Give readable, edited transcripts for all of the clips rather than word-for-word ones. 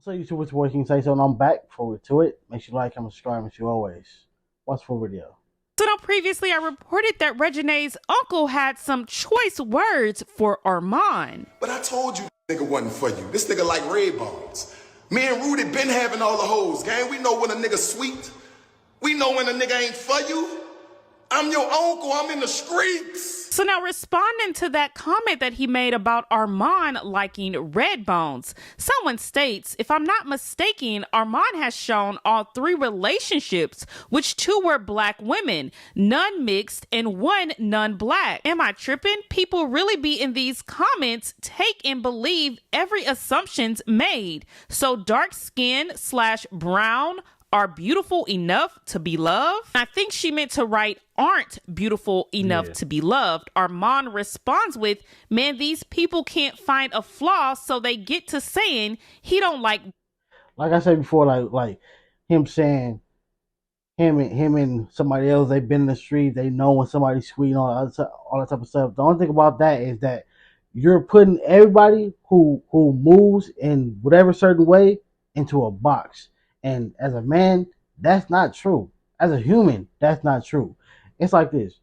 So you two which boys can say so, and I'm back forward to it. Make sure you like, comment, subscribe, as you always. Watch full video. So now previously I reported that Regine's uncle had some choice words for Armon. But I told you this nigga wasn't for you. This nigga like red bones. Me and Rudy been having all the hoes, gang. We know when a nigga sweet. We know when a nigga ain't for you. I'm your uncle. I'm in the streets. So now responding to that comment that he made about Armon liking red bones, someone states, if I'm not mistaken, Armon has shown all 3 relationships, which 2 were black women, none mixed, and 1 non-black. Am I tripping? People really be in these comments take and believe every assumption's made. So dark skin / brown are beautiful enough to be loved? I think she meant to write aren't beautiful enough to be loved. Armon responds with, man, these people can't find a flaw, so they get to saying he don't like. Like I said before, like him saying him and somebody else, they've been in the street, they know when somebody's sweet, all that type of stuff. The only thing about that is that you're putting everybody who moves in whatever certain way into a box. And as a man, that's not true. As a human, that's not true. It's like this.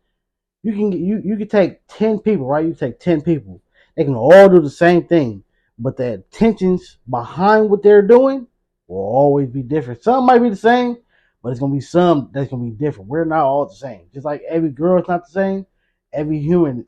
You can take 10 people, right? You take 10 people. They can all do the same thing, but the intentions behind what they're doing will always be different. Some might be the same, but it's gonna be some that's gonna be different. We're not all the same. Just like every girl is not the same, every human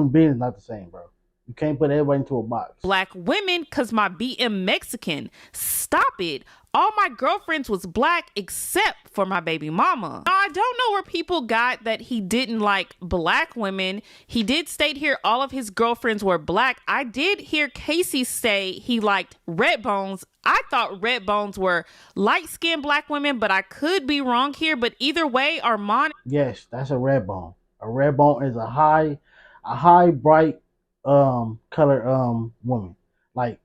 being is not the same, bro. You can't put everybody into a box. Black women because my BM Mexican. Stop it. All my girlfriends was black except for my baby mama. Now, I don't know where people got that he didn't like black women. He did state here all of his girlfriends were black. I did hear Casey say he liked red bones. I thought red bones were light-skinned black women, but I could be wrong here. But either way, Armon. Yes, that's a red bone. A red bone is a high bright color woman. Like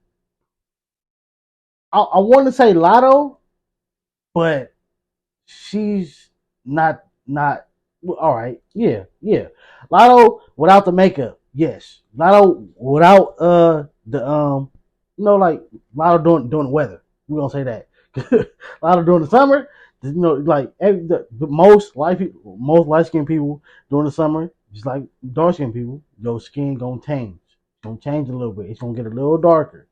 I want to say Lotto, but she's not all right. Yeah. Lotto without the makeup, yes. Lotto without the like Lotto doing the weather. We're gonna say that. Lotto during the summer, like most light skinned people during the summer, just like dark skinned people, your skin gonna change. It's gonna change a little bit. It's gonna get a little darker.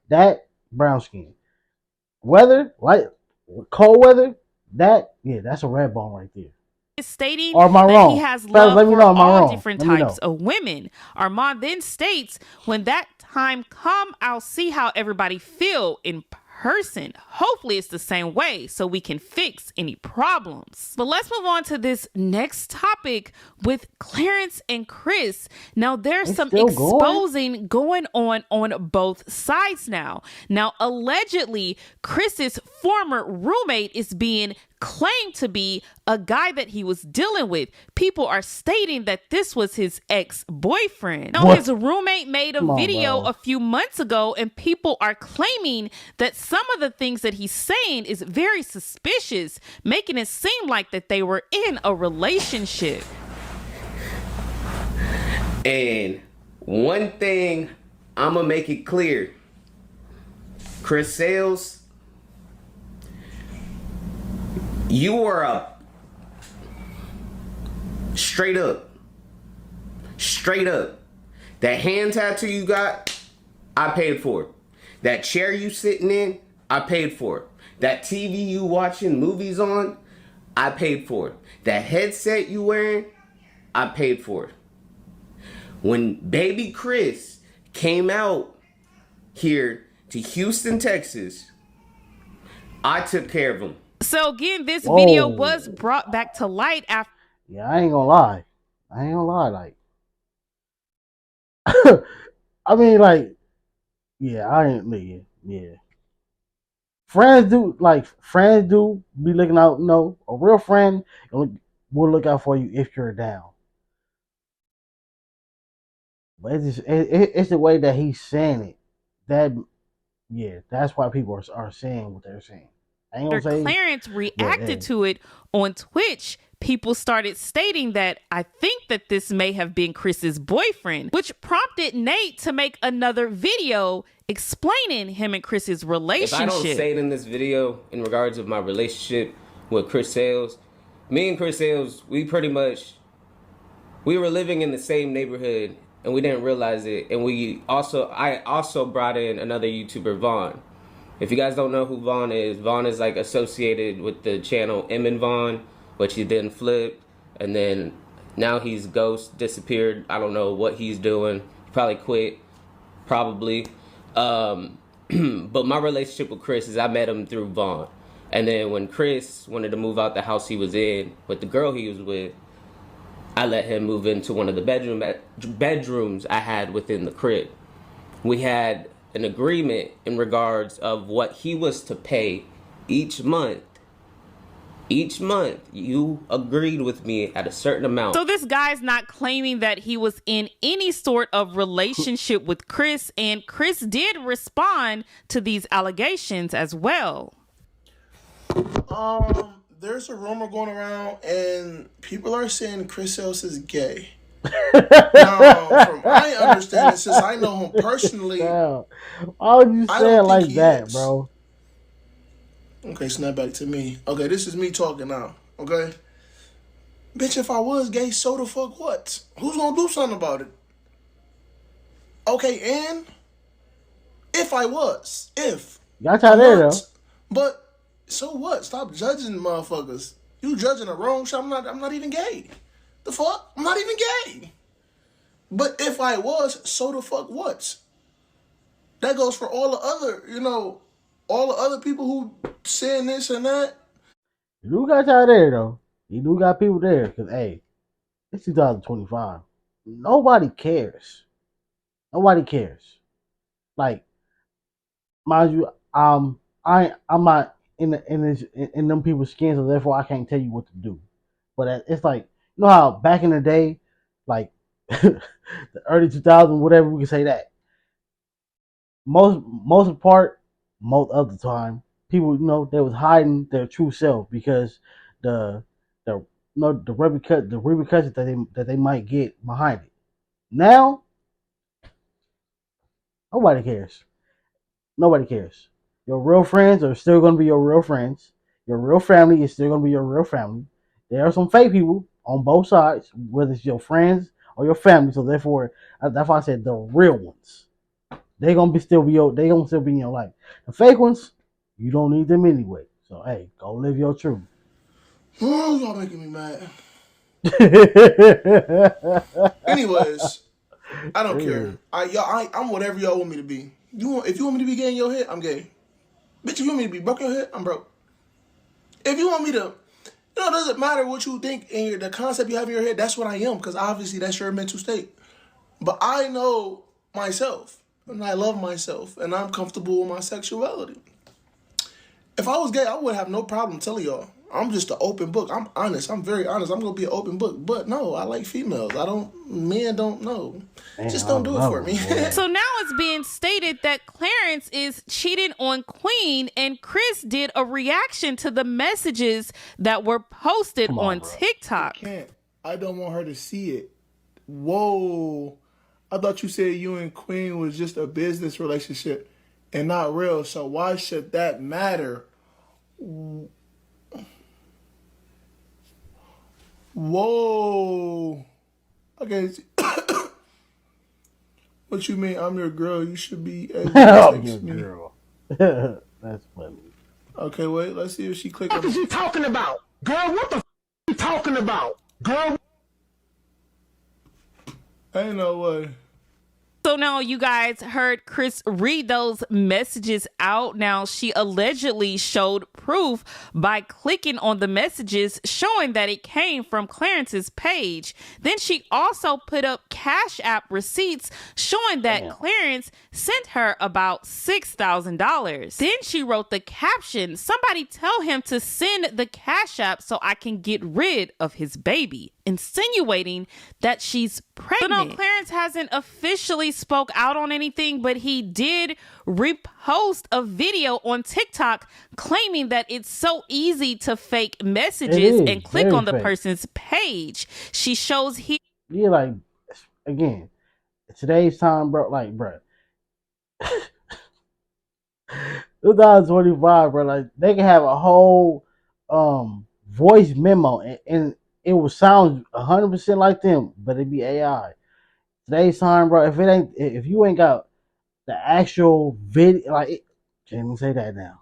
That brown skin. Weather, light, cold weather, that's a red bone right there. Stating or am I that wrong? he has Fellas, love let me for know. Am I all wrong? different Let me types know. of women. Armand then states, when that time come, I'll see how everybody feel in person. Hopefully it's the same way so we can fix any problems. But let's move on to this next topic with Clarence and Chris. Now there's some exposing going on both sides now. Now allegedly Chris's former roommate is being claimed to be a guy that he was dealing with. People are stating that this was his ex-boyfriend. Now, his roommate made a video a few months ago, and people are claiming that some of the things that he's saying is very suspicious, making it seem like that they were in a relationship. And one thing, I'm gonna make it clear. Chris Sales, you are up. Straight up. That hand tattoo you got, I paid for it. That chair you sitting in, I paid for it. That TV you watching movies on, I paid for it. That headset you wearing, I paid for it. When baby Chris came out here to Houston, Texas, I took care of him. So again, this video was brought back to light after. Yeah, I ain't gonna lie. Like, I mean, like, yeah, I ain't. Yeah. Friends do be looking out. No, a real friend will look out for you if you're down. But it's the way that he's saying it. That's why people are saying what they're saying. Clarence reacted to it on Twitch. people started stating that I think that this may have been Chris's boyfriend, which prompted Nate to make another video explaining him and Chris's relationship. If I don't say it in this video in regards of my relationship with Chris Sales, me and Chris Sales, we were living in the same neighborhood and we didn't realize it. And I also brought in another YouTuber, Vaughn. If you guys don't know who Vaughn is like associated with the channel M and Vaughn, which he then flipped, and then now he's ghost, disappeared. I don't know what he's doing. He probably quit, probably. But my relationship with Chris is I met him through Vaughn. And then when Chris wanted to move out the house he was in with the girl he was with, I let him move into one of the bedrooms I had within the crib. We had an agreement in regards of what he was to pay each month. Each month, you agreed with me at a certain amount. So this guy's not claiming that he was in any sort of relationship with Chris, and Chris did respond to these allegations as well. There's a rumor going around, and people are saying Chris Sales is gay. Now, from my understanding, since I know him personally, why would you say it like that, bro? Okay, snap back to me. Okay, this is me talking now. Okay, bitch, if I was gay, so the fuck what? Who's gonna do something about it? Okay, and if I was, y'all try there though. But so what? Stop judging motherfuckers. You judging the wrong shit. I'm not even gay. The fuck? I'm not even gay. But if I was, so the fuck what? That goes for all the other, all the other people who saying this and that. You do got y'all there though. You do got people there, cause hey, it's 2025. Nobody cares. Nobody cares. Like, mind you, I'm not in them people's skin, so therefore I can't tell you what to do. But it's like, you know how back in the day, like the early 2000s, whatever, we can say that. Most of the time, people, they was hiding their true self because the repercussions that they might get behind it. Now, nobody cares. Nobody cares. Your real friends are still going to be your real friends. Your real family is still going to be your real family. There are some fake people on both sides, whether it's your friends or your family. So therefore, that's why I said the real ones. They're gonna still be in your life. The fake ones, you don't need them anyway. So hey, go live your truth. Oh, y'all making me mad. Anyways, I don't care. I'm whatever y'all want me to be. If you want me to be gay in your head, I'm gay. Bitch, if you want me to be broke in your head, I'm broke. If you want me to, it doesn't matter what you think and the concept you have in your head, that's what I am, because obviously that's your mental state. But I know myself, and I love myself, and I'm comfortable with my sexuality. If I was gay, I would have no problem telling y'all. I'm just an open book. I'm honest. I'm very honest. I'm going to be an open book. But no, I like females. Men don't know. Just don't do it for me. So now it's being stated that Clarence is cheating on Queen, and Chris did a reaction to the messages that were posted on TikTok. I don't want her to see it. Whoa. I thought you said you and Queen was just a business relationship and not real. So why should that matter? Whoa. Okay. What you mean? I'm your girl. You should be able to text me. Girl. That's funny. Okay, wait. Let's see if she clicked. What is you talking about? Girl, what the f*** you talking about? Girl. Ain't no way. So now you guys heard Chris read those messages out. Now she allegedly showed proof by clicking on the messages showing that it came from Clarence's page. Then she also put up Cash App receipts showing that Clarence sent her about $6,000. Then she wrote the caption, "Somebody tell him to send the Cash App so I can get rid of his baby." insinuating that she's pregnant. So no, Clarence hasn't officially spoke out on anything, but he did repost a video on TikTok claiming that it's so easy to fake messages and click on the person's page. She shows here. Yeah, like, again, today's time, bro, like, bro. 2025, bro, like, they can have a whole voice memo and it will sound 100% like them, but it'd be AI. Today's time, bro, if you ain't got the actual video, like, can't even say that now.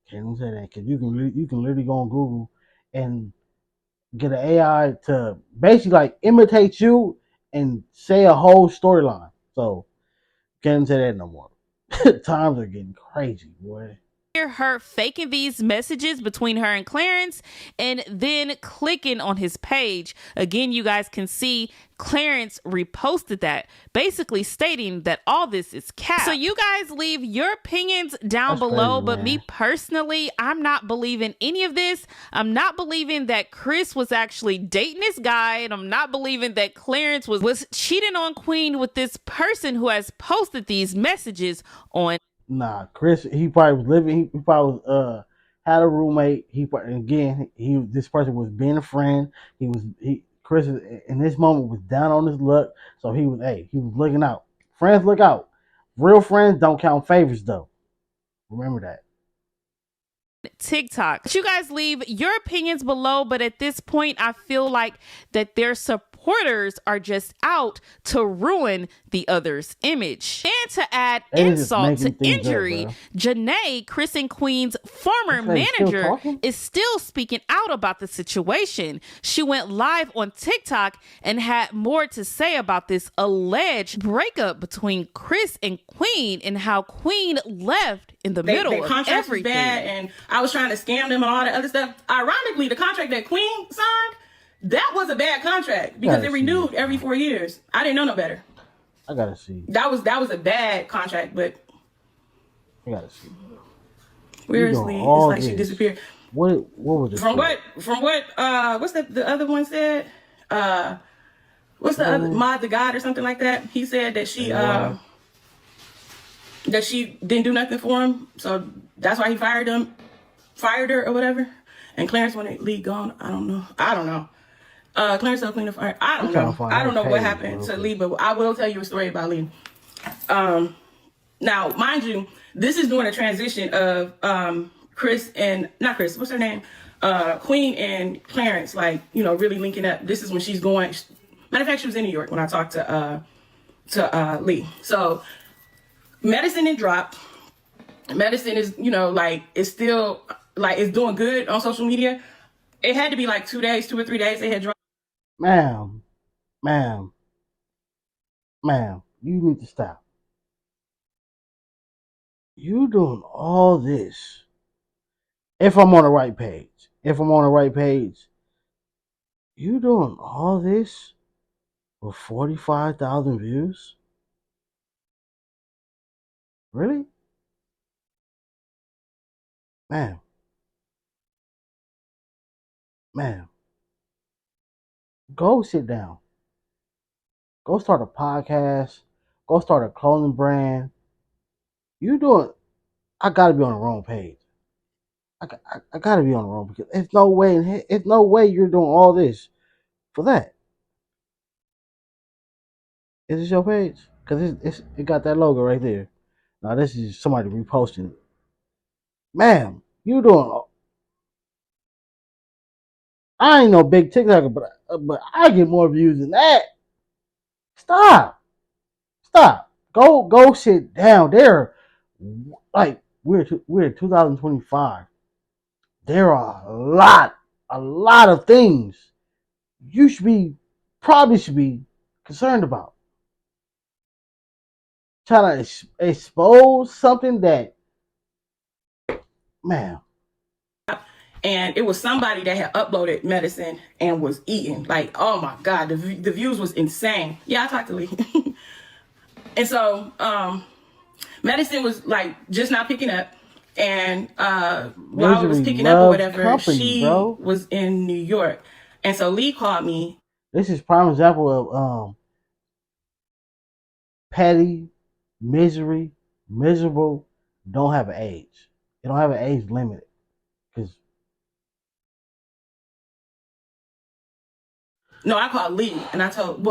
Can't even say that, because you can literally go on Google and get an AI to basically like imitate you and say a whole storyline. So can't even say that no more. Times are getting crazy, boy. Her faking these messages between her and Clarence and then clicking on his page. Again, you guys can see Clarence reposted that, basically stating that all this is cap. So you guys leave your opinions down below, crazy, but me personally, I'm not believing any of this. I'm not believing that Chris was actually dating this guy, and I'm not believing that Clarence was cheating on Queen with this person who has posted these messages on. Nah, Chris, he probably was living. He probably was, had a roommate. This person was being a friend. Chris in this moment was down on his luck, so he was looking out. Friends look out. Real friends don't count favors though. Remember that. TikTok. You guys leave your opinions below, but at this point, I feel like that their supporters are just out to ruin the other's image. And to add insult to injury, Janae, Chris and Queen's former manager, is still speaking out about the situation. She went live on TikTok and had more to say about this alleged breakup between Chris and Queen and how Queen left in the middle of everything. Was bad, and I was trying to scam them and all that other stuff. Ironically, the contract that Queen signed, that was a bad contract because it renewed every 4 years. I didn't know no better. I gotta see. That was a bad contract, but I gotta see. Weirdly, it's like she disappeared. What was it? From what what's the other one said? What's the other Mod the God or something like that? He said that she that she didn't do nothing for him, so that's why he fired her or whatever. And Clarence wanted Lee gone. I don't know. Clarence told Queen to fire. I don't know. I don't know what happened to Lee, but I will tell you a story about Lee. Now, mind you, this is during a transition of not Chris, what's her name? Queen and Clarence, like, really linking up. This is when she's going. Matter of fact, she was in New York when I talked to Lee. So Medicine had dropped. Medicine is, it's still, it's doing good on social media. It had to be like 2 or 3 days they had dropped. Ma'am, you need to stop. You doing all this. If I'm on the right page, you doing all this with 45,000 views? Really? Ma'am, go sit down. Go start a podcast. Go start a clothing brand. I gotta be on the wrong page. I gotta be on the wrong, because it's no way you're doing all this for that. Is this your page? Because it got that logo right there. Now this is somebody reposting it. Ma'am, you doing? I ain't no big TikToker, but I get more views than that. Stop. Go sit down. We're in 2025. There are a lot of things you probably should be concerned about. Trying to expose something that, man. And it was somebody that had uploaded Medicine and was eating. Like, oh my God, the views was insane. Yeah, I talked to Lee. And so Medicine was just not picking up. And while I was picking up or whatever, she was in New York. And so Lee called me. This is prime example of petty, miserable, don't have an age. They don't have an age limit. Cause No, I called Lee and I told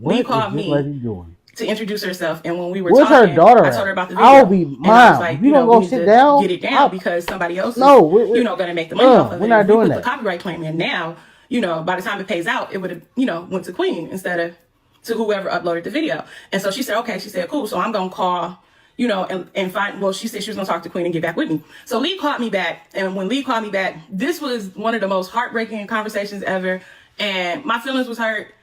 Lee called me doing? to introduce herself, and when we were Where's talking, her daughter I told her at? about the video. I'll be and I was mine. like, If you don't we go need sit to down, get it down because somebody else is, we're going to make the money off of we're it. not If we doing put that. the copyright claim in now, by the time it pays out, it would have, went to Queen instead of to whoever uploaded the video. And so she said, okay. She said, cool. So I'm going to call, and find, well, she said she was going to talk to Queen and get back with me. So Lee called me back. And when Lee called me back, this was one of the most heartbreaking conversations ever. And my feelings was hurt.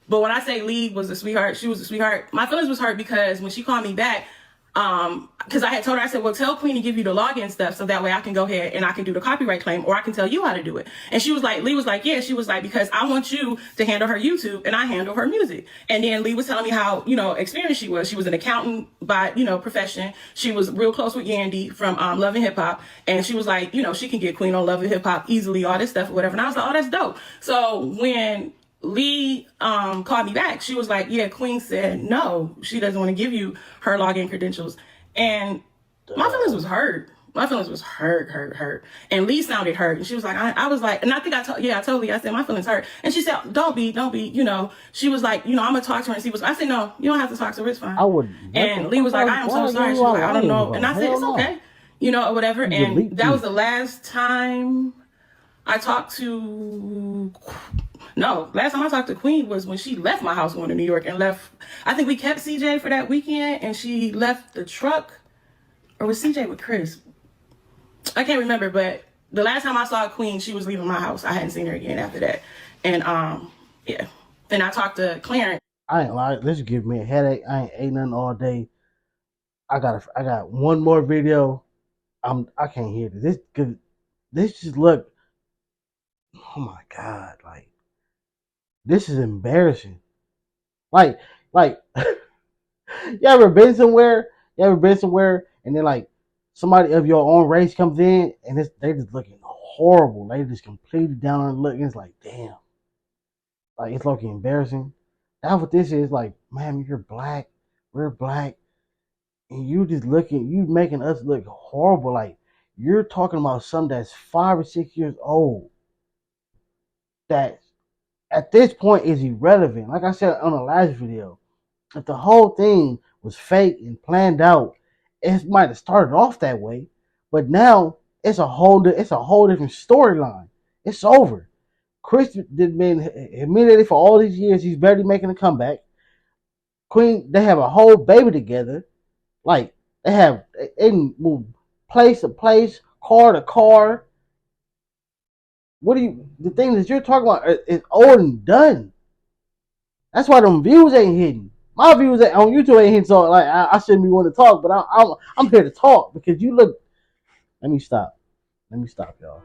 But when I say Lee was a sweetheart, she was a sweetheart. My feelings was hurt because when she called me back, because I had told her, I said, well, tell Queen to give you the login stuff so that way I can go ahead and I can do the copyright claim, or I can tell you how to do it. And she was like, Lee was like, yeah. She was like, because I want you to handle her YouTube and I handle her music. And then Lee was telling me how, experienced she was. She was an accountant by, profession. She was real close with Yandy from Love and Hip Hop. And she was like, she can get Queen on Love and Hip Hop easily, all this stuff or whatever. And I was like, oh, that's dope. So when Lee called me back, she was like, yeah, Queen said no, she doesn't want to give you her login credentials. And my feelings was hurt. My feelings was hurt. And Lee sounded hurt. And she was like, I was like, and I think I told Lee, I said, my feelings hurt. And she said, don't be, she was like, I'm gonna talk to her and see what's, I said, no, you don't have to talk to her, it's fine. I would. And Lee was like, I am so sorry. She was like, I don't know. And I said, it's okay, or whatever. And that was the last time I talked to, last time I talked to Queen was when she left my house going to New York and left. I think we kept CJ for that weekend and she left the truck. Or was CJ with Chris? I can't remember, but the last time I saw Queen, she was leaving my house. I hadn't seen her again after that. And yeah. Then I talked to Clarence. I ain't lying. This give me a headache. I ain't ate nothing all day. I got one more video. I can't hear this. This just look. Oh my God! Like this is embarrassing. Like you ever been somewhere? And then like somebody of your own race comes in and they just looking horrible. They just completely down on the look. And it's like, damn. Like it's looking embarrassing. That's what this is. Like, man, you're black. We're black. And you making us look horrible. Like you're talking about something that's 5 or 6 years old. That at this point is irrelevant. Like I said on the last video, if the whole thing was fake and planned out, it might have started off that way, but now it's a whole different storyline. It's over. Chris did been humiliated for all these years. He's barely making a comeback. Queen, they have a whole baby together. Like they move place to place, car to car. The thing that you're talking about is old and done. That's why them views ain't hitting. My views on YouTube ain't hitting, so like I shouldn't be wanting to talk, but I'm here to talk because you look. Let me stop, y'all.